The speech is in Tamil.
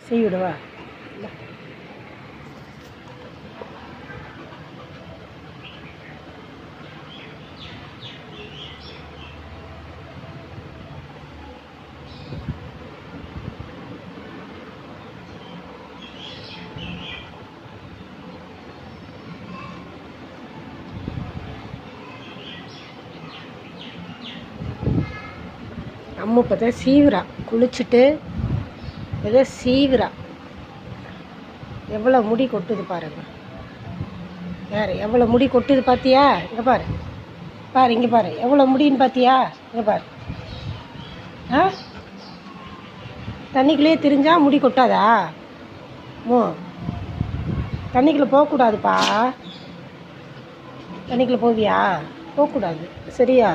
செய்விடவா? அம்மா இப்போ தான் சீவுறா, குளிச்சுட்டு ஏதோ சீவுறா. எவ்வளோ முடி கொட்டுது பாருங்க. யார் எவ்வளோ முடி கொட்டுது பார்த்தியா? இங்கே பாரு, பாரு இங்கே பாரு, எவ்வளோ முடின்னு பார்த்தியா? இங்கே பாரு. ஆ, தண்ணிக்குள்ளேயே திரிஞ்சா முடி கொட்டாதா? தண்ணிக்குள்ளே போகக்கூடாதுப்பா. தண்ணிக்குள்ளே போவியா? போகக்கூடாது, சரியா?